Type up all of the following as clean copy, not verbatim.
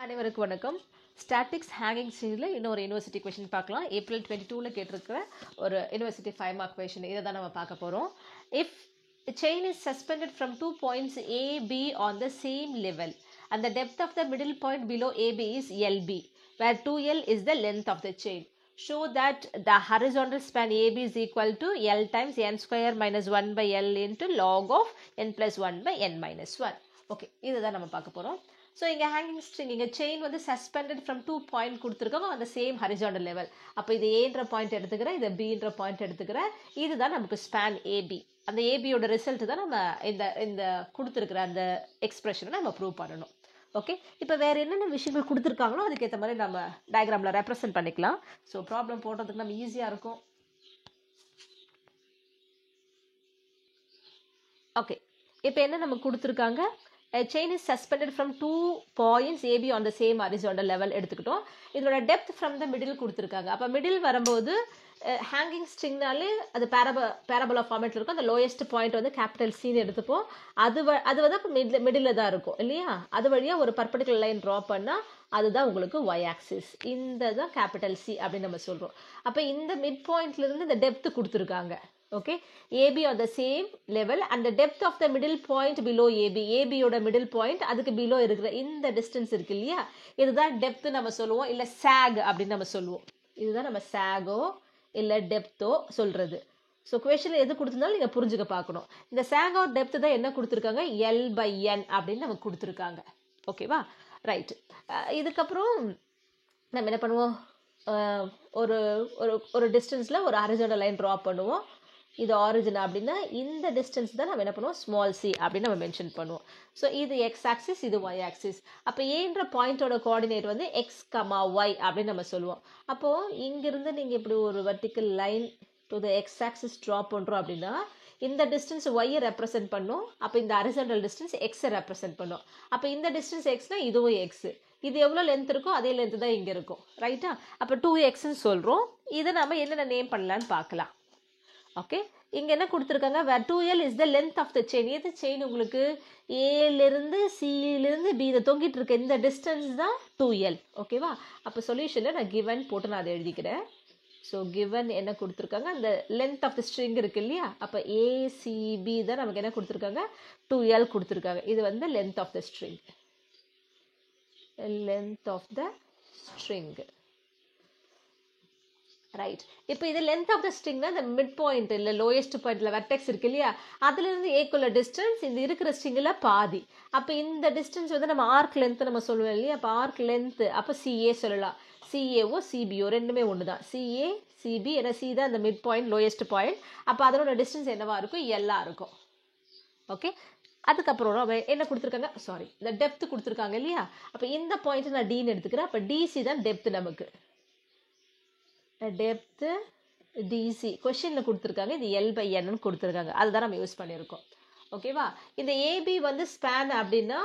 அனைவருக்கும் வணக்கம். Statics hanging ஸ்ட்ரிங்கில் இன்னொரு யூனிவர்சிட்டி கொஷின் பார்க்கலாம். ஏப்ரல் 22 கேட்டிருக்கிற ஒரு யூனிவர்சிட்டி 5 மார்க் கொஷின். இதை தான் நம்ம பார்க்க போகிறோம். If chain is suspended from 2 points A, B on the same level and the depth of the middle point below AB is LB, where 2L is the length of the chain. Show that the horizontal span AB is equal to L times n square minus 1 by L into log of n plus 1 by n minus 1. Okay, இதுதான் நம்ம பார்க்க போகிறோம். So இங்கே hanging string, இங்கே chain வந்து suspended from 2 point கொடுத்துருக்கோம் அந்த same horizontal level. அப்போ இது ஏன்ற பாயிண்ட் எடுத்துக்கிறேன், இதை பின்ற பாயிண்ட் எடுத்துக்கிறேன். இதுதான் நமக்கு ஸ்பேன் ஏபி. அந்த ஏபியோட ரிசல்ட் தான் நம்ம இந்த கொடுத்துருக்குற அந்த எக்ஸ்பிரஷனை நம்ம ப்ரூவ் பண்ணணும். ஓகே, இப்போ வேறு என்னென்ன விஷயங்கள் கொடுத்துருக்காங்களோ அதுக்கேற்ற மாதிரி நம்ம டயக்ராமில் ரெப்ரசென்ட் பண்ணிக்கலாம். ஸோ ப்ராப்ளம் போடுறதுக்கு நம்ம ஈஸியாக இருக்கும். ஓகே, இப்போ என்ன நம்ம கொடுத்துருக்காங்க? A chain is suspended from 2 points AB on the same horizontal level எடுத்துக்கிட்டோம். இதோட depth from the middle கொடுத்துருக்காங்க. அப்போ மிடில் வரும்போது ஹேங்கிங் ஸ்ட்ரிங்னாலே அது பேரபோலா ஃபார்மேட்டில் இருக்கும். அந்த லோயஸ்ட் பாயிண்ட் வந்து கேபிட்டல் சின்னு எடுத்துப்போம். அது வந்து அப்போ மிடில் தான் இருக்கும் இல்லையா? அது வழியாக ஒரு பர்பண்டிகுலர் லைன் ட்ரா பண்ணால் அதுதான் உங்களுக்கு ஒய் ஆக்சிஸ். இந்த தான் கேபிட்டல் சி அப்படின்னு நம்ம சொல்கிறோம். அப்போ இந்த மிட் பாயிண்ட்லேருந்து இந்த டெப்த் கொடுத்துருக்காங்க. Okay, AB on the same level and the depth of the middle point below AB. AB யோட middle point அதுக்கு below இருக்கிற இந்த distance இருக்கு இல்லையா? இதுதான் depth நம்ம சொல்லுவோம், இல்லை sag அப்படின்னு நம்ம சொல்லுவோம். இதுதான் நம்ம சாகோ இல்லை டெப்த்தோ சொல்றது. ஸோ கொஷனில் எது கொடுத்துருந்தாலும் நீங்கள் புரிஞ்சுக்க பார்க்கணும். இந்த சாக் ஆர் டெப்த் தான் என்ன கொடுத்துருக்காங்க? L/N அப்படின்னு நமக்கு கொடுத்துருக்காங்க. ஓகேவா? ரைட். இதுக்கப்புறம் நம்ம என்ன பண்ணுவோம்? ஒரு ஒரு டிஸ்டன்ஸில் ஒரு ஹரிசாண்டல் லைன் ட்ரா பண்ணுவோம். இது ஆரிஜின் அப்படின்னா இந்த டிஸ்டன்ஸ் தான் நம்ம என்ன பண்ணுவோம்? ஸ்மால் சி அப்படின்னு நம்ம மென்ஷன் பண்ணுவோம். ஸோ இது எக்ஸ் ஆக்சிஸ், இது ஒய் ஆக்சிஸ். அப்போ ஏன்ற பாயிண்டோட கோஆர்டினேட் வந்து எக்ஸ் கமா ஒய் அப்படின்னு நம்ம சொல்லுவோம். அப்போது இங்கிருந்து நீங்கள் இப்படி ஒரு vertical line to the X axis draw பண்ணுறோம் அப்படின்னா இந்த டிஸ்டன்ஸ் ஒய்யை ரெப்ரசென்ட் பண்ணும். அப்போ இந்த ஹரிசாண்டல் டிஸ்டன்ஸ் எக்ஸை ரெப்ரசென்ட் பண்ணும். அப்போ இந்த டிஸ்டன்ஸ் எக்ஸ்னா இதுவும் எக்ஸ். இது எவ்வளோ லென்த் இருக்கோ அதே லென்த் தான் இங்கே இருக்கும். ரைட்டா? அப்போ 2xன்னு சொல்கிறோம். இதை நம்ம என்னென்ன நேம் பண்ணலான்னு பார்க்கலாம். ஓகே, இங்கே என்ன கொடுத்துருக்காங்க? Where 2L is the length of the chain. எது செயின் உங்களுக்கு? ஏலேருந்து சியிலேருந்து பி இதை தொங்கிட்டு இருக்க இந்த டிஸ்டன்ஸ் தான் 2L. ஓகேவா? அப்போ சொல்யூஷனில் நான் கிவன் போட்டு நான் அதை எழுதிக்கிறேன். ஸோ கிவன் என்ன கொடுத்துருக்காங்க? அந்த லென்த் ஆஃப் த ஸ்ட்ரிங் இருக்கு இல்லையா? அப்போ ஏசிபி தான் நமக்கு என்ன கொடுத்துருக்காங்க? 2L கொடுத்துருக்காங்க. இது வந்து length of the string. Length of the string. Right. இப்போ இது லென்த் ஆஃப் த ஸ்ட்ரிங்னா இந்த மிட் பாயிண்ட் இல்லை லோயஸ்ட் பாயிண்ட்ல வெர்டெக்ஸ் இருக்கு இல்லையா? அதுலேருந்து ஏக்குள்ள டிஸ்டன்ஸ் இந்த இருக்கிற ஸ்ட்ரிங்கில் பாதி. அப்போ இந்த டிஸ்டன்ஸ் வந்து நம்ம ஆர்க் லென்த் நம்ம சொல்லுவோம் இல்லையா? அப்போ ஆர்க் லென்த் அப்போ சிஏ சொல்லலாம். சிஏஓ சிபிஓ ரெண்டுமே ஒன்று தான். சிஏ சிபி ஏன்னா சி தான் இந்த மிட் பாயிண்ட் லோயஸ்ட் பாயிண்ட். அப்போ அதனோட டிஸ்டன்ஸ் என்னவா இருக்கும்? எல்லா இருக்கும். ஓகே, அதுக்கப்புறம் நம்ம என்ன கொடுத்துருக்காங்க? சாரி, இந்த டெப்த் கொடுத்துருக்காங்க இல்லையா? அப்போ இந்த பாயிண்ட் நான் டின்னு எடுத்துக்கிறேன். அப்போ டிசி தான் டெப்த் நமக்கு. டெப்த்து டிசி கொஷனில் கொடுத்துருக்காங்க. இது L/N கொடுத்துருக்காங்க. அதுதான் நம்ம யூஸ் பண்ணியிருக்கோம். ஓகேவா? இந்த ஏபி வந்து ஸ்பேன் அப்படின்னா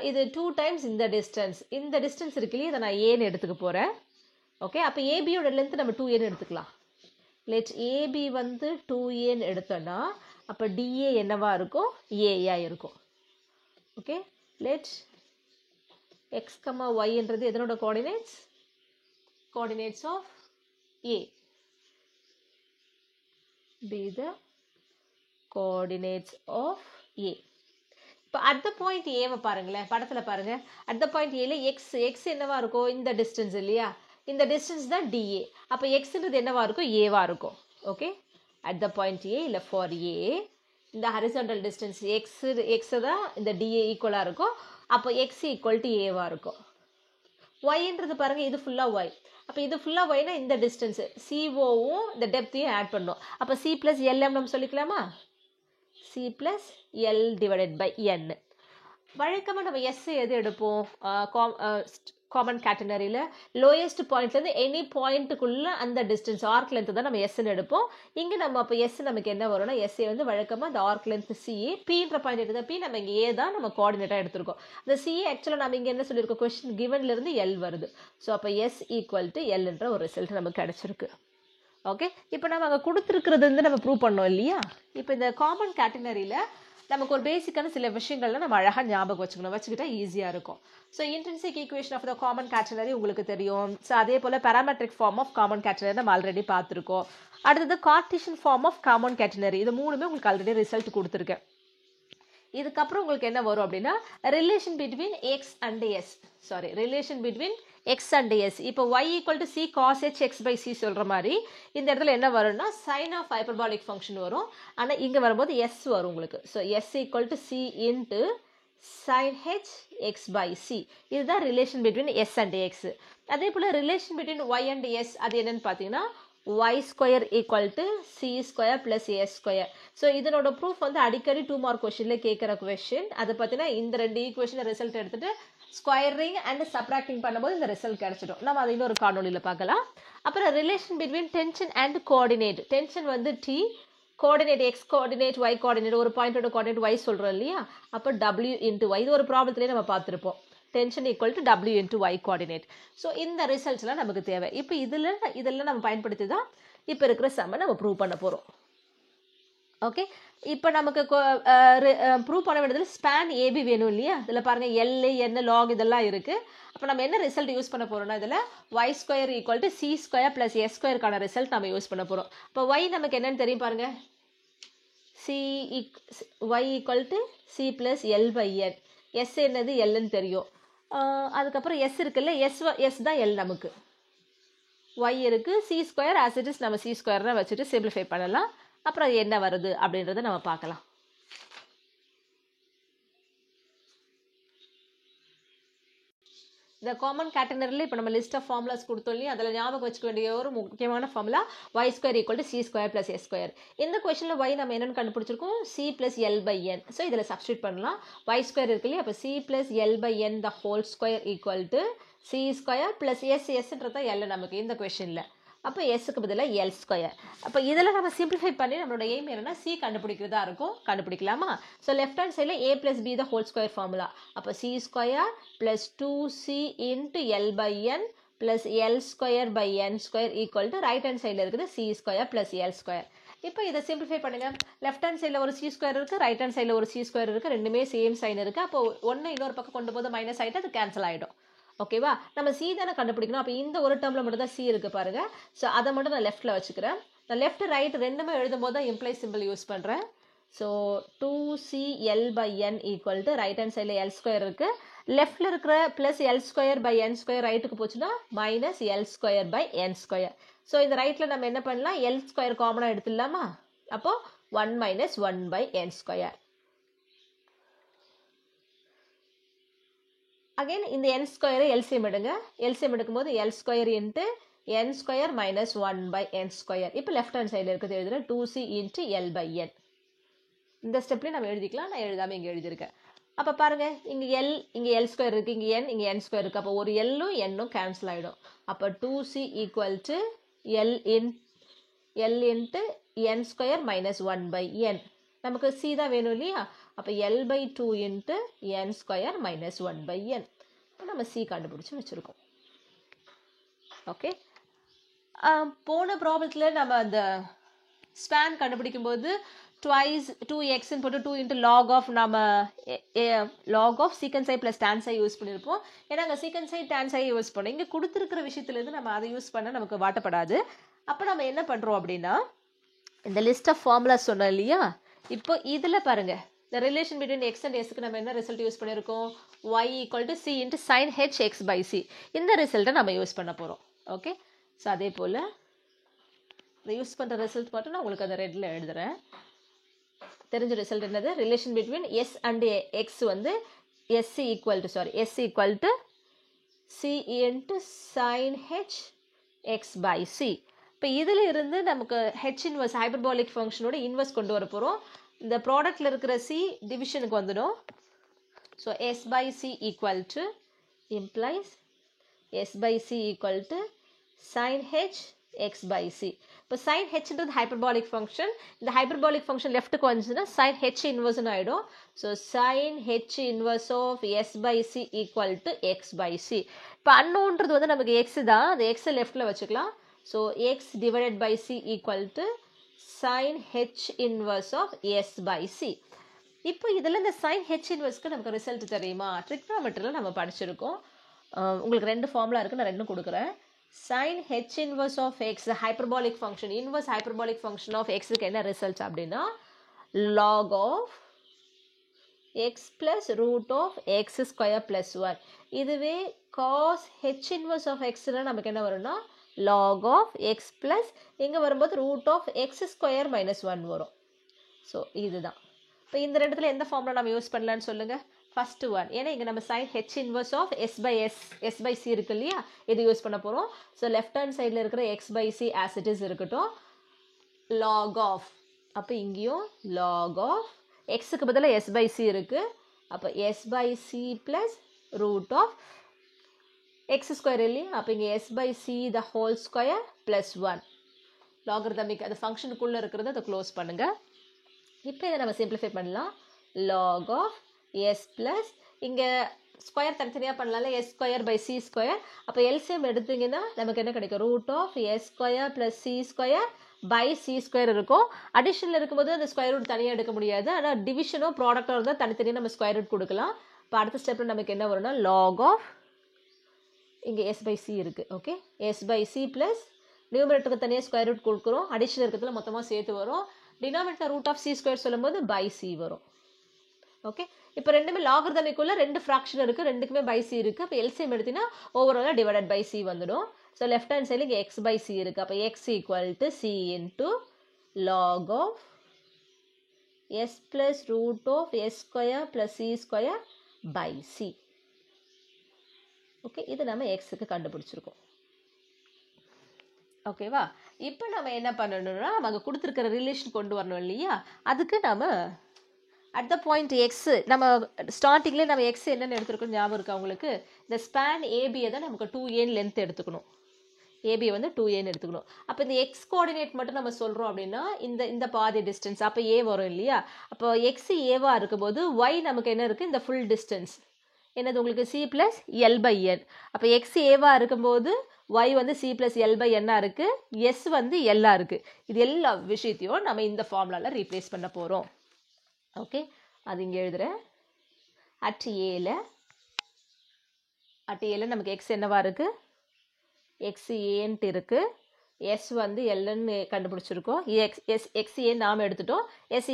இது 2 டைம்ஸ் இந்த டிஸ்டன்ஸ். இந்த டிஸ்டன்ஸ் இருக்கு இல்லையா? இதை நான் ஏன்னு எடுத்துக்க போகிறேன். ஓகே, அப்போ ஏபியோட லென்த் நம்ம 2Aன்னு எடுத்துக்கலாம். லெட் ஏபி வந்து 2Aன்னு எடுத்தோன்னா அப்போ டிஏ என்னவா இருக்கும்? ஏயா இருக்கும். ஓகே, லெட் எக்ஸ் கமா ஒய்ன்றது எதனோட coordinates? Coordinates of A be the coordinates of A. இப்போ at the point A பாருங்களேன், படத்தில் பாருங்க. at the point Aல எக்ஸ் என்னவா இருக்கும்? இந்த டிஸ்டன்ஸ் இல்லையா? இந்த டிஸ்டன்ஸ் தான் டிஏ. அப்போ எக்ஸ்ன்றது என்னவா இருக்கும்? ஏவா இருக்கும். Okay, at the point A இல்லை ஃபார் ஏ இந்த ஹரிசாண்டல் டிஸ்டன்ஸ் எக்ஸ் தான் இந்த டிஏ ஈக்குவலாக இருக்கும். அப்போ எக்ஸ் ஈக்குவல் டு ஏவா இருக்கும். ஒய்ன்றது பாருங்க, இது ஃபுல்லாக ஒய். அப்போ இது ஃபுல்லாக ஒய்னா இந்த டிஸ்டன்ஸு சிஓவும் இந்த டெப்த்தையும் ஆட் பண்ணோம். அப்போ சி ப்ளஸ் எல்எம் நம்ம சொல்லிக்கலாமா? C plus l divided by n. வழக்கமாக நம்ம எஸ் எது எடுப்போம்? காமன் கேட்டனரியில் லோயஸ்ட் பாயிண்ட்லேருந்து எனி பாயிண்ட்டுக்குள்ளே அந்த டிஸ்டன்ஸ் ஆர்க் லென்த் தான் நம்ம எஸ்ன்னு எடுப்போம். இங்கே நம்ம அப்போ எஸ் நமக்கு என்ன வரும்னா எஸ்ஏ வந்து வழக்கமாக அந்த ஆர்க் லென்த் சிஏ பின்ற பாயிண்ட் எடுத்தால் பி நம்ம இங்கே ஏ தான் நம்ம கோஆர்டினேட்டாக எடுத்திருக்கோம். அந்த சிஏ ஆக்சுவலாக நம்ம இங்கே என்ன சொல்லியிருக்கோம்? கொஸ்டின் கிவன்லேருந்து எல் வருது. ஸோ அப்போ எஸ் ஈக்குவல் டு எல்ன்ற ஒரு ரிசல்ட் நமக்கு கிடச்சிருக்கு. ஓகே, இப்போ நம்ம அங்கே கொடுத்துருக்கிறது வந்து நம்ம ப்ரூவ் பண்ணோம் இல்லையா? இப்போ இந்த காமன் கேட்டனரியில் நமக்கு ஒரு பேசிக்கான சில விஷயங்கள்லாம் நம்ம அழகாக ஞாபகம் வச்சுக்கிட்டா ஈஸியாக இருக்கும். So intrinsic equation of the common catenary உங்களுக்கு தெரியும். ஸோ அதே போல் parametric form of common catenary நம்ம ஆல்ரெடி பார்த்துருக்கோம். அடுத்தது Cartesian form of common catenary, இது மூணுமே உங்களுக்கு ஆல்ரெடி ரிசல்ட் கொடுத்துருக்கேன். இதுக்கப்புறம் உங்களுக்கு என்ன வரும் அப்படின்னா relation between X and S, relation between X and S. இப்போ y equal to C cos H X by C சொல்கிற மாதிரி இந்த இடத்துல என்ன வரும்னா சைன் ஆஃப் ஹைப்பர்பாலிக் ஃபங்க்ஷன் வரும். ஆனால் இங்கே வரும்போது எஸ் வரும் உங்களுக்கு. So s equal to c into sine h X by c, இதுதான் relation between s and x. அதே போல் relation between y and s அது என்னன்னு பார்த்தீங்கன்னா y square equal to c square plus s square. So இதனோட proof வந்து அடிக்கடி 2 mark கொஸ்டினில் கேட்குற கொஸ்டின். அதை பார்த்தீங்கன்னா இந்த 2 ஈக்குவேஷனை ரிசல்ட் எடுத்துகிட்டு ஸ்கொயரிங் அண்ட் சப்ராக்டிங் பண்ணும்போது இந்த ரிசல்ட் கிடைச்சிடும். நம்ம அதை இன்னொரு காணொலியில் பார்க்கலாம். அப்புறம் relation between tension and coordinate. Tension வந்து T, coordinate x coordinate y coordinate, ஒரு பாயிண்டோட கோஆர்டினேட் ஒய் சொல்கிறோம் இல்லையா, அப்போ டபிள்யூ இன்ட்டு ஒய், இது ஒரு ப்ராப்ளத்திலே நம்ம பார்த்துருப்போம். Tension equal to W into Y coordinate. So இந்த ரிசல்ட்ஸ்லாம் நமக்கு தேவை. இப்போ இதெல்லாம் நம்ம பயன்படுத்தி தான் இப்போ இருக்கிற சம்மை நம்ம ப்ரூவ் பண்ண போகிறோம். ஓகே, இப்போ நமக்கு ப்ரூவ் பண்ண வேண்டியதில் ஸ்பேன் ஏபி வேணும் இல்லையா. இதில் பாருங்கள் எல் என் லாக் இதெல்லாம் இருக்குது. அப்போ நம்ம என்ன ரிசல்ட் யூஸ் பண்ண போகிறோம்னா இதில் y square equal to c square plus s ஸ்கொயருக்கான ரிசல்ட் நம்ம யூஸ் பண்ண போகிறோம். இப்போ ஒய் நமக்கு என்னென்னு தெரியும் பாருங்கள், y equal to c plus l by n, s என்னது எல்ன்னு தெரியும். அதுக்கப்புறம் எஸ் இருக்குல்ல, எஸ் தான் எல் நமக்கு, ஒய் இருக்குது, c square as it is நம்ம சி ஸ்கொயர் தான் வச்சுட்டு சிம்பிளிஃபை பண்ணலாம். அப்புறம் அது என்ன வருது அப்படின்றத நம்ம பார்க்கலாம். இந்த காமன் கேட்டனரியில் இப்போ நம்ம லிஸ்ட் ஆஃப் ஃபார்முலாஸ் கொடுத்தோம் இல்லையா, அதில் ஞாபகம் வச்சுக்க வேண்டிய ஒரு முக்கியமான formula y square equal to c square plus s square. இந்த கொஸ்டினில் ஒய் நம்ம என்னென்னு கண்டுபிடிச்சிருக்கோம், c plus l by n. So இதில் சப்ஸ்டியூட் பண்ணலாம். ஒய் ஸ்கொயர் இருக்கு இல்லையா, அப்போ c plus l by n the whole square equal to c square plus எஸ்ன்றதா எல் நமக்கு இந்த கொஸ்டினில். அப்போ எஸ்ஸுக்கு பதிலாக எல் ஸ்கொயர். அப்போ இதில் நம்ம சிம்பிளிஃபை பண்ணி நம்மளோட எய்ம் என்னன்னா சி கண்டுபிடிக்கிறதா இருக்கும். கண்டுபிடிக்கலாமா? ஸோ லெஃப்ட் ஹேண்ட் சைடில் a plus b the whole square formula. அப்போ c square plus 2c into l by n plus l square by n square equal to right hand சைடில் இருக்குது c square plus l square. இப்போ இதை simplify பண்ணுங்கள். Left hand சைடில் ஒரு c square இருக்குது, right hand சைடில் ஒரு சி ஸ்கொயர் இருக்குது, ரெண்டுமே சேம் சைன் இருக்குது. அப்போ ஒன்று இன்னொரு பக்கம் கொண்டு போது மைனஸ் ஆகிட்டு அது கேன்சல் ஆகிடும். ஓகேவா, நம்ம சி தானே கண்டுபிடிக்கணும். அப்போ இந்த ஒரு டேர்மில் மட்டும் தான் சி இருக்குது பாருங்கள். ஸோ அதை மட்டும் நான் லெஃப்ட்டில் வச்சுக்கிறேன். நான் லெஃப்ட் ரைட் ரெண்டுமே எழுதும் போது தான் இம்ப்ளை சிம்பிள் யூஸ் பண்ணுறேன். So 2cl by n equal to right hand சைடில் எல் ஸ்கொயர் இருக்குது, லெஃப்டில் இருக்கிற plus l square by n square ரைட்டுக்கு போச்சுன்னா minus l square by n square. So இந்த ரைட்டில் நம்ம என்ன பண்ணலாம், எல் ஸ்கொயர் காமனாக எடுத்துடலாமா. அப்போது 1 minus 1 by n square. Again இந்த என் ஸ்கொயரை எல்சிஎம் எடுங்க. எல்சிஎம் எடுக்கும்போது l square into n square minus 1 by n square. இப்போ லெஃப்ட் ஹேண்ட் சைடில் இருக்கிறது எழுதுகிறேன் 2c இன்ட்டு எல் பை என். இந்த ஸ்டெப்லேயும் நம்ம எழுதிக்கலாம், நான் எழுதாமல் இங்கே எழுதியிருக்கேன். அப்போ பாருங்கள், இங்கே எல் ஸ்கொயர் இருக்குது, இங்கே என் ஸ்கொயர் இருக்குது. அப்போ ஒரு எல்லும் என்னும் கேன்சல் ஆகிடும். அப்போ 2c equal to l into n square minus 1 by n. நமக்கு சி தான் வேணும் இல்லையா. அப்போ l by 2 into n square minus 1 by n. இப்போ நம்ம சி கண்டுபிடிச்சி வச்சுருக்கோம். ஓகே, போன ப்ராப்ளத்தில் நம்ம அந்த ஸ்பேன் கண்டுபிடிக்கும் போது ட்வைஸ் 2xன்னு போட்டு 2 இன்ட்டு லாக் ஆஃப் நம்ம log of secant i plus tan i use பண்ணியிருப்போம். ஏன்னா அங்கே சீக்கன்ஸ் ஐ டான்ஸ் ஐ யூஸ் பண்ணோம். இங்கே கொடுத்துருக்கிற விஷயத்துலேருந்து நம்ம அதை யூஸ் பண்ணால் நமக்கு வாட்டப்படாது. அப்போ நம்ம என்ன பண்ணுறோம் அப்படின்னா இந்த லிஸ்ட் ஆஃப் ஃபார்முலாஸ் சொன்னோம் இல்லையா, இப்போ இதில் பாருங்கள் இந்த ரிலேஷன் பிட்வீன் எக்ஸ் அண்ட் எஸ்க்கு நம்ம என்ன ரிசல்ட் யூஸ் பண்ணியிருக்கோம், y equal to c into sine h X by c. இந்த ரிசல்ட்டை நம்ம யூஸ் பண்ண போகிறோம். ஓகே, ஸோ அதே போல் இதை யூஸ் பண்ணுற ரிசல்ட் மட்டும் நான் உங்களுக்கு அந்த ரெட்டில் எழுதுகிறேன். தெரிஞ்ச ரிசல்ட் என்னது, relation between s and x வந்து s equal to c into sine h X by c. இப்போ இதில் இருந்து நமக்கு ஹெச் இன்வர்ஸ் ஹைப்பர்பாலிக் ஃபங்க்ஷனோட இன்வர்ஸ் கொண்டு வர போகிறோம். இந்த ப்ராடக்டில் இருக்கிற சி டிவிஷனுக்கு வந்துடும். So s by c equal to implies s by c equal to sine h X by c. இப்போ சைன் ஹெச்ன்றது ஹைப்பர்பாலிக் ஃபங்க்ஷன். இந்த ஹைப்பர்பாலிக் ஃபங்க்ஷன் லெஃப்ட்டுக்கு வந்துச்சுன்னா சைன் ஹெச் இன்வர்ஸ்னு ஆகிடும். So sign H inverse of s by c equal to x by c. இப்போ அன்னோன்றது வந்து நமக்கு எக்ஸ் தான், அந்த எக்ஸை லெஃப்ட்டில் வச்சுக்கலாம். So x divided by c equal to sin h inverse of s by c. இப்போ இதில் இந்த சைன் ஹெச் இன்வர்ஸ்க்கு நமக்கு ரிசல்ட் தெரியுமா? ட்ரிக்னாமெட்ரியில் நம்ம படிச்சிருக்கோம். உங்களுக்கு 2 ஃபார்முலா இருக்குது, நான் 2 கொடுக்குறேன். Sine H inverse of x hyperbolic function, inverse hyperbolic function of எக்ஸுக்கு என்ன ரிசல்ட் அப்படின்னா log of x plus root of x square plus 1. இதுவே காஸ் ஹெச் இன்வர்ஸ் ஆஃப் எக்ஸ்னா நமக்கு என்ன வரும்னா log ஆஃப் எக்ஸ் ப்ளஸ் இங்கே வரும்போது root of x square minus 1 வரும். ஸோ இதுதான். இப்போ இந்த ரெண்டுத்தில் எந்த ஃபார்முலா நம்ம யூஸ் பண்ணலான்னு சொல்லுங்கள். ஃபஸ்ட்டு ஒன், ஏன்னா இங்கே நம்ம sine H inverse of s by c இருக்கு இல்லையா, இது யூஸ் பண்ண போகிறோம். ஸோ லெஃப்ட் ஹேண்ட் சைடில் இருக்கிற x by c as it is இருக்கட்டும். லாக் ஆஃப், அப்போ இங்கேயும் லாக் ஆஃப் எக்ஸுக்கு பதிலாக எஸ் பை சி இருக்குது, அப்போ s by c plus root of x square இல்லையா, அப்போ இங்கே s by c the whole square plus 1. Logarithmic அந்த ஃபங்க்ஷனுக்குள்ளே இருக்கிறத அதை க்ளோஸ் பண்ணுங்கள். இப்போ இதை நம்ம சிம்பிளிஃபை பண்ணலாம். log ஆஃப் எஸ் ப்ளஸ் இங்கே ஸ்கொயர் தனித்தனியாக பண்ணலாம்ல, s square by c square. அப்போ எல்சிஎம் எடுத்தீங்கன்னா நமக்கு என்ன கிடைக்கும், root of s square plus c square by c square இருக்கும். அடிஷனில் இருக்கும்போது அந்த ஸ்கொயர் ரூட் தனியாக எடுக்க முடியாது, ஆனால் டிவிஷனோ ப்ராடக்டோ இருந்தால் தனித்தனியாக நம்ம ஸ்கொயர் ரூட் கொடுக்கலாம். இப்போ அடுத்த ஸ்டெப்பில் நமக்கு என்ன வரும்னா log ஆஃப் இங்கே எஸ் பை சி இருக்குது. Okay, s by c plus நியூமரேட்டருக்கு தனியாக ஸ்கொயர் ரூட் கொடுக்குறோம், அடிஷன் இருக்கிறதுல மொத்தமாக சேர்த்து வரும். Denominator root of c square சொல்லும்போது பை சி வரும். ஓகே, இப்போ ரெண்டுமே லாகர்தமிக்குள்ள 2 ஃப்ராக்ஷன் இருக்குது, ரெண்டுக்குமே பை சி இருக்குது. அப்போ எல்சிஎம் எடுத்தீங்கன்னா ஓவராலாக டிவைடட் பை சி வந்துடும். ஸோ லெஃப்ட் ஹேண்ட் சைடில் இங்கே எக்ஸ் பை சி இருக்குது, அப்போ x equal to c into log of s plus root of s square plus c square by c. Okay, இது நம்ம எக்ஸுக்கு கண்டுபிடிச்சிருக்கோம். ஓகேவா? இப்போ நம்ம என்ன பண்ணணும்னா நமக்கு கொடுத்துருக்கிற ரிலேஷன் கொண்டு வரணும் இல்லையா, அதுக்கு நம்ம அட் த பாயிண்ட் எக்ஸ் நம்ம ஸ்டார்டிங்லேயே நம்ம எக்ஸ் என்னென்னு எடுத்துருக்கோம் ஞாபகம் இருக்கா உங்களுக்கு? இந்த ஸ்பேன் ஏபியை தான் நமக்கு 2a லென்த் எடுத்துக்கணும், ஏபியை வந்து 2a எடுத்துக்கணும். அப்போ இந்த எக்ஸ் கோஆர்டினேட் மட்டும் நம்ம சொல்கிறோம் அப்படின்னா இந்த பாதி டிஸ்டன்ஸ் அப்போ ஏ வரும் இல்லையா, அப்போ எக்ஸ் ஏவாக இருக்கும்போது ஒய் நமக்கு என்ன இருக்குது, இந்த ஃபுல் டிஸ்டன்ஸ் என்னது உங்களுக்கு சி ப்ளஸ் எல் பை என். அப்போ எக்ஸ் ஏவாக இருக்கும்போது ஒய் வந்து சி ப்ளஸ் எல் பை என்னாக இருக்குது, எஸ் வந்து எல்லாக இருக்குது. இது எல்லா விஷயத்தையும் நம்ம இந்த ஃபார்முலாவில் ரீப்ளேஸ் பண்ண போகிறோம். ஓகே, அது இங்கே எழுதுகிறேன். அட் ஏல நமக்கு எக்ஸ் என்னவா இருக்குது, எக்ஸ் ஏன்ட்டு இருக்குது, எஸ் வந்து எல்லுன்னு கண்டுபிடிச்சிருக்கோம். எக்ஸ் ஏ நாம் எடுத்துட்டோம், எஸ்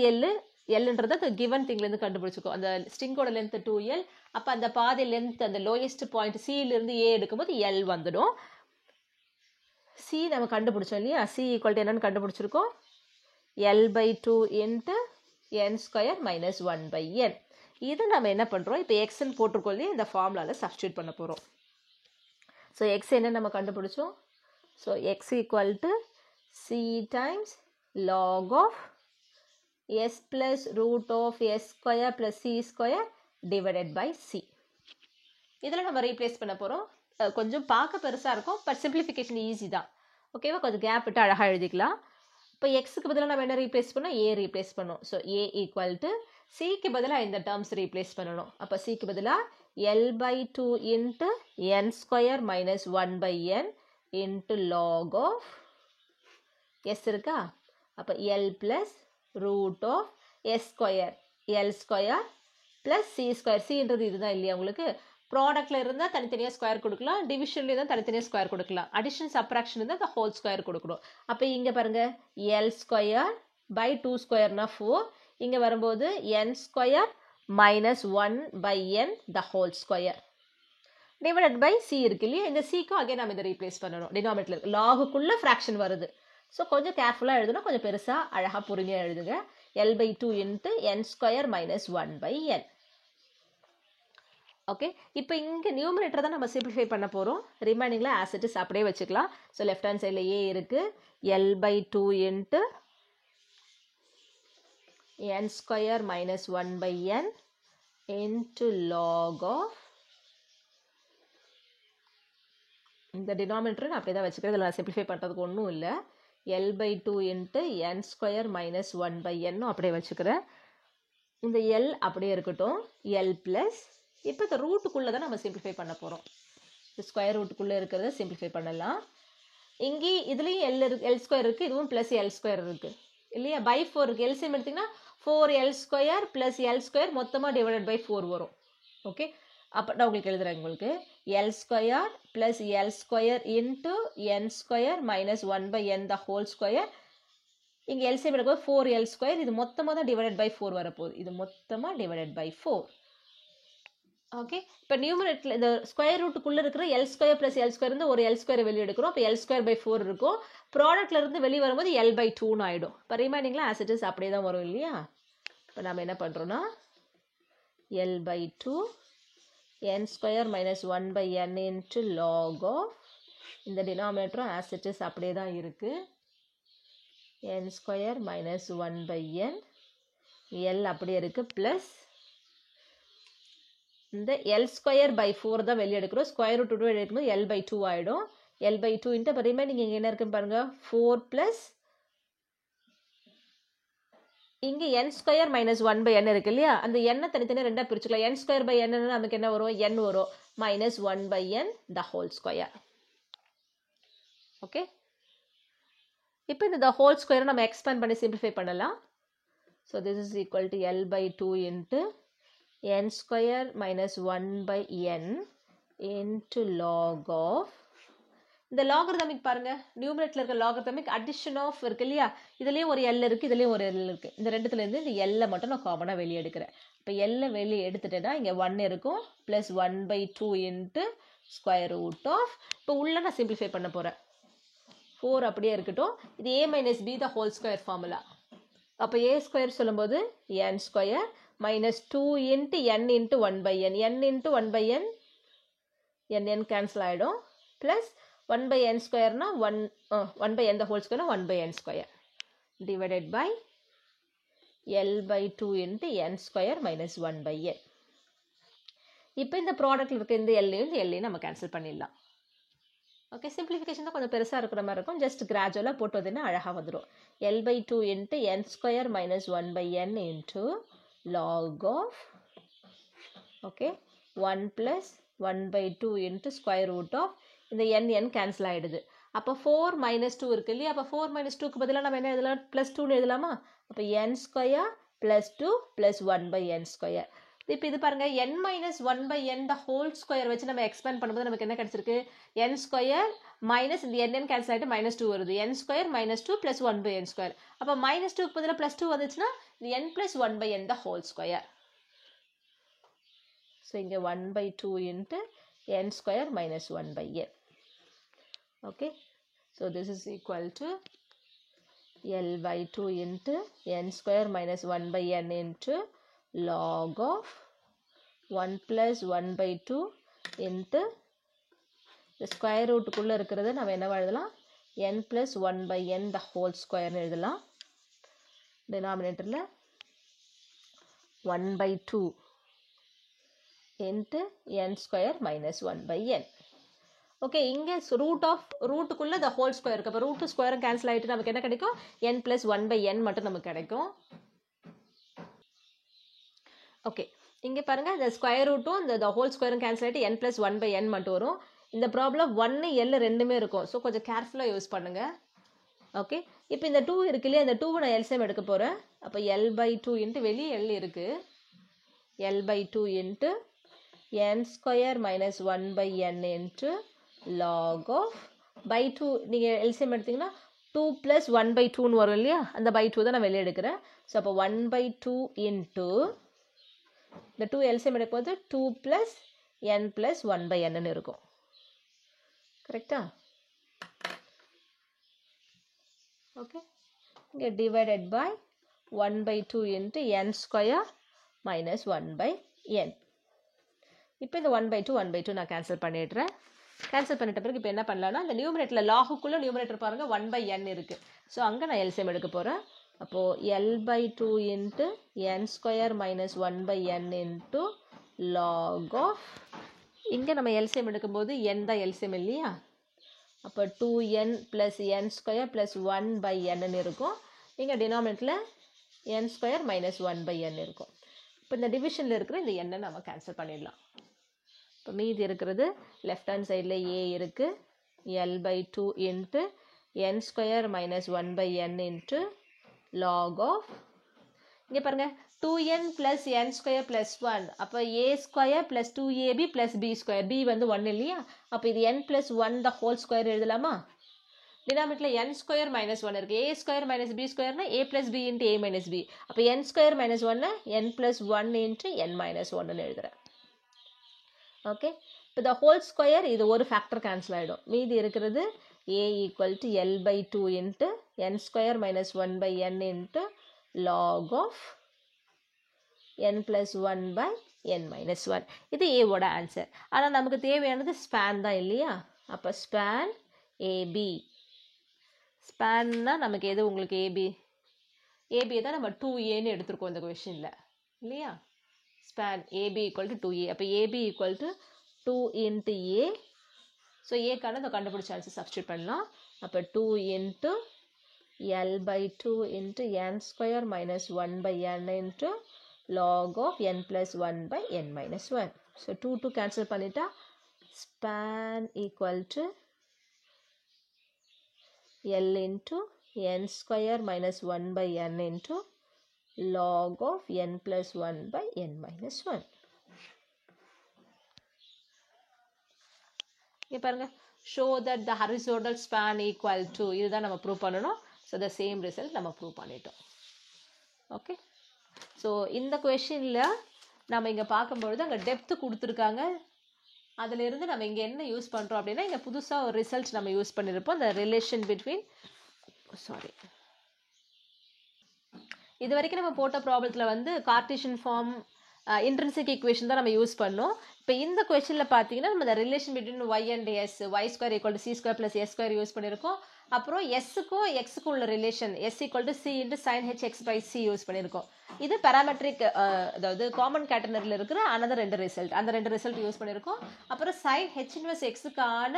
எல்லுன்றது அந்த கிவன் திங்லேருந்து கண்டுபிடிச்சிருக்கோம். அந்த ஸ்ட்ரிங்கோட லென்த் 2l, அப்போ அந்த பாதி லென்த் அந்த லோயஸ்ட் பாயிண்ட் சியிலிருந்து ஏ எடுக்கும்போது எல் வந்துடும். சி நம்ம கண்டுபிடிச்சோம் இல்லையா, சி ஈக்குவல் டு என்னன்னு கண்டுபிடிச்சிருக்கோம், l by 2 into n square minus 1 by n. இது நம்ம என்ன பண்ணுறோம், இப்போ எக்ஸ்ன்னு போட்டிருக்கோம் இல்லையா, இந்த ஃபார்முலாவில் சப்ஸ்டியூட் பண்ண போகிறோம். ஸோ எக்ஸ் என்ன நம்ம கண்டுபிடிச்சோம், so x equal to c times log of s plus root of s square plus c square divided by c. இதில் நம்ம ரீப்ளேஸ் பண்ண போகிறோம். கொஞ்சம் பார்க்க பெருசாக இருக்கும், பட் சிம்பிளிஃபிகேஷன் ஈஸி தான். ஓகேவா, கொஞ்சம் கேப் விட்டு அழகாக எழுதிக்கலாம். இப்போ எக்ஸுக்கு பதிலாக நம்ம என்ன ரீப்ளேஸ் பண்ணோம், ஏ ரீப்ளேஸ் பண்ணோம். ஸோ ஏ ஈக்குவல் டு சிக்கு பதிலாக இந்த டேர்ம்ஸ் ரீப்ளேஸ் பண்ணணும். அப்போ சிக்கு பதிலாக l by 2 into n square minus 1 by n into log of s இருக்கா, அப்போ l plus root of s square l square plus c square. சின்றது இதுதான் இல்லையா உங்களுக்கு, ப்ராடக்டில் இருந்தால் தனித்தனியாக ஸ்கொயர் கொடுக்கலாம், டிவிஷன்லேயே தான் தனித்தனியாக ஸ்கொயர் கொடுக்கலாம், அடிஷன் சப்ராக்ஷன் இருந்தால் அந்த ஹோல் ஸ்கொயர் கொடுக்கணும். அப்போ இங்கே பாருங்கள், எல் ஸ்கொயர் பை 2 ஸ்கொயர்னா 4, இங்கே வரும்போது n square minus 1 by n the whole square divided by c இருக்கு இல்லையா. இந்த சிக்கும் அகே நம்ம இதை ரீப்ளேஸ் பண்ணணும். டினாமினேட்டர் லாகுக்குள்ளே ஃப்ராக்ஷன் வருது, ஸோ கொஞ்சம் கேர்ஃபுல்லாக எழுதணும், கொஞ்சம் பெருசாக அழகாக பொறுமையாக எழுதுங்க. L by 2 into n square minus 1 by n. Okay, இப்போ இங்கே நியூமரேட்டர் தான் நம்ம சிம்பிளிஃபை பண்ண போகிறோம். ரிமைனிங்கில் ஆஸ் இட் இஸ் அப்படியே வச்சுக்கலாம். ஸோ லெஃப்ட் ஹேண்ட் சைடில் ஏ இருக்குது, l by 2 into n square minus 1 by n into log of இந்த டினாமினேட்டர் நான் அப்படியே தான் வச்சுக்கிறேன், இதில் நான் சிம்பிளிஃபை பண்ணுறதுக்கு ஒன்றும் இல்லை. L by 2 into n square minus 1 by என்னும் அப்படியே வச்சுக்கிறேன். இந்த எல் அப்படியே இருக்கட்டும், எல் ப்ளஸ் இப்போ இந்த ரூட்டுக்குள்ளே தான் நம்ம சிம்பிளிஃபை பண்ண போகிறோம். இந்த ஸ்கொயர் ரூட்டுக்குள்ளே இருக்கிறத சிம்பிளிஃபை பண்ணலாம். இங்கே இதுலேயும் எல் ஸ்கொயர் இருக்குது, இதுவும் ப்ளஸ் எல் ஸ்கொயர் இருக்குது. இல்லையா பை 4 இருக்குது. எல்சிஎம் எடுத்திங்கன்னா 4l² + l² மொத்தமாக டிவைடட் பை 4 வரும். ஓகே, அப்போ நான் உங்களுக்கு எழுதுகிறேன். உங்களுக்கு l² + l² into n² - 1/n the whole square. இங்கே எல்சிஎம் எடுக்கும்போது 4l². இது மொத்தமாக தான் டிவைடட் பை 4 வரப்போகுது. இது மொத்தமாக டிவைடட் பை 4. ஓகே, இப்போ நியூமரேட்டரில் இந்த ஸ்கொயர் ரூட்டுக்குள்ளே இருக்கிற l² + l² இருந்து ஒரு l² வெளியே எடுக்கிறோம். அப்போ l²/4 இருக்கும். ப்ராடக்ட்ல இருந்து வெளியே வரும்போது l/2ன்னு ஆகிடும். இப்போ ரிமைனிங்லாம் ஆஸ் இட் இஸ் அப்படியே தான் வரும் இல்லையா. இப்போ நம்ம என்ன பண்ணுறோன்னா l/2 n² - 1/n into log of இந்த டினாமினேட்டரும் ஆஸ் இட் இஸ் அப்படியே தான் இருக்குது. n² - 1/n l அப்படியே இருக்குது ப்ளஸ் இந்த l²/4 தான் வெளியே எடுக்கிறோம். ஸ்கொயர் ரூட் 2 எடுக்கும்போது l/2 ஆகிடும். l/2 இன்ட்டு இப்போ ரிமைனிங் இங்கே என்ன இருக்குன்னு பாருங்கள் 4 ப்ளஸ் இங்கே n² - 1/n இருக்கு இல்லையா. அந்த எண்ணை தனித்தனியாக ரெண்டாக பிரிச்சுக்கலாம். n²/n நமக்கு என்ன வரும் n வரும் -1/n the whole square. Okay, இப்போ இந்த த ஹோல் ஸ்கொயரை நம்ம எக்ஸ்பேண்ட் பண்ணி சிம்பிளிஃபை பண்ணலாம். So this is equal to l/2 into n² - 1/n into log of இந்த லாகர்தமிக் பாருங்கள். நியூமரேட்டரில் இருக்க லாகர்தமிக் அடிஷன் ஆஃப் இருக்கு இல்லையா. இதுலேயும் ஒரு l இருக்குது, இதுலேயும் ஒரு l இருக்குது. இந்த ரெண்டுத்துலேருந்து இந்த l மட்டும் நான் காமனாக வெளியே எடுக்கிறேன். இப்போ l வெளியே எடுத்துட்டேன்னா இங்கே 1 இருக்கும் plus 1/2 into square root of. இப்போ உள்ள நான் சிம்பிளிஃபை பண்ண போகிறேன். 4 அப்படியே இருக்கட்டும். இது a - b the whole square formula. அப்போ a² சொல்லும்போது n² - 2 into n into 1/n. n into 1/n n cancel ஆகிடும். Plus 1/n² 1/n the whole ஸ்கொயர்னா 1/n² divided by l/2 into n² - 1/n. இப்போ இந்த ப்ராடக்ட்டில் இருக்க இந்த எல்லையும் நம்ம கேன்சல் பண்ணிடலாம். ஓகே, சிம்பிளிஃபிகேஷன் தான் கொஞ்சம் பெருசாக இருக்கிற மாதிரி இருக்கும். ஜஸ்ட் கிராஜுவலாக போட்டு வந்தீங்கன்னா அழகாக வந்துடும். l/2 into n² - 1/n into log of okay 1 plus 1/2 into square root of இந்த n கேன்சல் ஆகிடுது. அப்போ 4 - 2 இருக்குது இல்லையா. அப்போ 4 - 2க்கு பதிலாக நம்ம என்ன எழுதலாம் +2ன்னு எழுதலாமா. அப்போ n² + 2 + 1/n². இப்போ இது பாருங்கள் n - 1/n the whole square வச்சு நம்ம எக்ஸ்பேண்ட் பண்ணும்போது நமக்கு என்ன கிடச்சிருக்கு n² மைனஸ் இந்த n கேன்சல் ஆகிட்டு -2 வருது. n² - 2 + 1/n². அப்போ -2க்கு பதிலாக +2 வந்துச்சுன்னா இது n + 1/n the whole square. So இங்கே 1/2 into n² - 1/n. Okay, so this is equal to l/2 into n² - 1/n into log of 1 + 1/2 into இந்த ஸ்கொயர் ரூட்டுக்குள்ளே இருக்கிறது நம்ம என்ன எழுதலாம் n + 1/n த ஹோல் ஸ்கொயர்னு எழுதலாம். டினாமினேட்டரில் 1/2 இன்ட்டு n² - 1/n. ஓகே, இங்கே ரூட்டுக்குள்ளே த ஹோல் ஸ்கொயர் இருக்குது. அப்போ ரூட்டு ஸ்கொயரும் கேன்சல் ஆகிட்டு நமக்கு என்ன கிடைக்கும் n + 1/n மட்டும் நமக்கு கிடைக்கும். ஓகே, இங்கே பாருங்கள் இந்த ஸ்கொயர் ரூட்டும் இந்த ஹோல் ஸ்கொயரும் கேன்சல் ஆகிட்டு n + 1/n மட்டும் வரும். இந்த ப்ராப்ளம் 1 l ரெண்டுமே இருக்கும். ஸோ கொஞ்சம் கேர்ஃபுல்லாக யூஸ் பண்ணுங்கள். ஓகே, இப்போ இந்த 2 இருக்கு இல்லையா, இந்த 2 நான் எல்சிஎம் எடுக்க போகிறேன். அப்போ l/2 இன்ட்டு வெளியே l இருக்குது l/2 into n² - 1/n into log of /2 நீங்கள் எல்சிஎம் எடுத்திங்கன்னா 2 + 1/2ன்னு வரும் இல்லையா. அந்த /2 தான் நான் வெளியே எடுக்கிறேன். ஸோ அப்போ 1/2 இன்ட்டு இந்த 2 எல்சிஎம் எடுக்கும்போது 2 + n + 1/nன்னு இருக்கும். கரெக்டா. ஓகே, இங்கே divided by 1/2 into n² - 1/n. இப்போ இந்த 1/2 1/2 நான் கேன்சல் பண்ணிடுறேன். கேன்சல் பண்ணிட்ட பிறகு இப்போ என்ன பண்ணலாம்னா இந்த நியூமரேட்டரில் லாகுக்குள்ளே நியூமரேட்டர் பாருங்கள் 1/n இருக்குது. ஸோ அங்கே நான் எல்சிஎம் எடுக்க போகிறேன். அப்போது l/2 into n² - 1/n into log of இங்கே நம்ம எல்சிஎம் எடுக்கும்போது n தான் எல்சிஎம் இல்லையா. அப்போ 2n + n² + 1/n இருக்கும். இங்கே டினாமினேட்டரில் n² - 1/n இருக்கும். இப்போ இந்த டிவிஷனில் இருக்கிற இந்த எண்ணை நம்ம கேன்சல் பண்ணிடலாம். இப்போ மீதி இருக்கிறது லெஃப்ட் ஹேண்ட் சைடில் a இருக்குது l/2 into n² - 1/n into log of இங்கே பாருங்க 2n plus n square plus 1 அப்போ a square plus 2ab plus b square b வந்து 1 இல்லையா அப்போ இது n plus 1 the whole square எழுதலாமா டினாமினேட்டரில் n square minus 1 இருக்கு a square minus b squareனா a plus b into a minus b அப்போ n square minus 1 n plus 1 into n minus 1 எழுதுறேன் okay இப்போ the whole square இது ஒரு factor cancel ஆகிடும் மீதி இருக்கிறது a equal to l by 2 into n square minus 1 by n into log of n plus 1 by n minus 1 இது a ஓட answer ஆனால் நமக்கு தேவையானது ஸ்பேன் தான் இல்லையா அப்போ ஸ்பேன் ab ஸ்பேன்னா நமக்கு எது உங்களுக்கு ab தான் நம்ம 2aன்னு எடுத்துருக்கோம் இந்த கொஷனில் இல்லையா span ab equal to 2a அப்போ ab equal to 2 into a so ஏக்கான இந்த கண்டுபிடிச்ச ஆன்சர் சப்ஸ்டியூட் பண்ணலாம் அப்போ 2 into L by 2 into n square minus 1 by n into log of n plus 1 by n minus 1. So 2 cancel பண்ணிட்டா span equal to L into n square minus 1 by n into log of n plus 1 by n minus 1. இங்கே பாருங்க show that the horizontal span equal to இதுதான் நம்ம prove பண்ணணும் so the same result நம்ம prove பண்ணிட்டோம் okay so இந்த கொஷனில் நம்ம இங்கே பார்க்கும்பொழுது அங்கே டெப்த்து கொடுத்துருக்காங்க அதிலிருந்து நம்ம இங்கே என்ன யூஸ் பண்ணுறோம் அப்படின்னா இங்கே புதுசாக ஒரு ரிசல்ட் நம்ம யூஸ் பண்ணியிருப்போம் இந்த ரிலேஷன் பிட்வீன் இது வரைக்கும் நம்ம போட்ட ப்ராப்ளத்தில் வந்து கார்ட்டீசியன் ஃபார்ம் இன்ட்ரின்சிக் ஈக்குவேஷன் தான் நம்ம யூஸ் பண்ணோம் இப்போ இந்த கொஸ்டினில் பார்த்தீங்கன்னா நம்ம இந்த relation between y and s y square equal to c square plus s square use பண்ணியிருக்கோம் அப்புறம் எஸ்ஸுக்கும் எக்ஸுக்கும் உள்ள relation s equal to c into sine h X by c use பண்ணியிருக்கோம் இது பேராமெட்ரிக் அதாவது காமன் கேட்டனரியில் இருக்கிற அனதர் ரெண்டு ரிசல்ட் அந்த ரெண்டு ரிசல்ட் யூஸ் பண்ணியிருக்கோம் அப்புறம் சைன் ஹெச் இன்வர்ஸ் எக்ஸுக்கான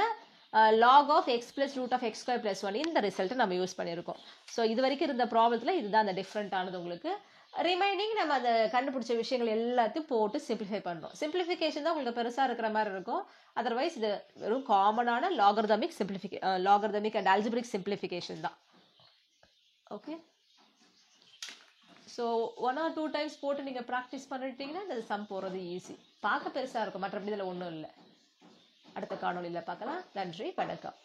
log of x plus root of x square plus 1 இந்த ரிசல்ட்டை நம்ம யூஸ் பண்ணியிருக்கோம் ஸோ இது வரைக்கும் இருந்த ப்ராப்ளத்தில் இதுதான் அந்த டிஃப்ரெண்ட் ஆனது உங்களுக்கு ரிமைனிங் நம்ம அதை கண்டுபிடிச்ச விஷயங்கள் எல்லாத்தையும் போட்டு சிம்பிளிஃபை பண்ணுறோம் சிம்பிளிஃபிகேஷன் தான் உங்களுக்கு பெருசாக இருக்கிற மாதிரி இருக்கும் அதர்வைஸ் இது வெறும் காமனான லாகர்தமிக் லாகர்தமிக் அண்ட் ஆல்ஜிபிரிக் சிம்பிளிஃபிகேஷன் தான் ஓகே ஸோ 1 or 2 டைம்ஸ் போட்டு நீங்கள் ப்ராக்டிஸ் பண்ணிட்டீங்கன்னா இந்த சம் போகிறது ஈஸி பார்க்க பெருசாக இருக்கும் மற்றபடி இதில் ஒன்றும் இல்லை அடுத்த காணொலியில் பார்க்கலாம் நன்றி வணக்கம்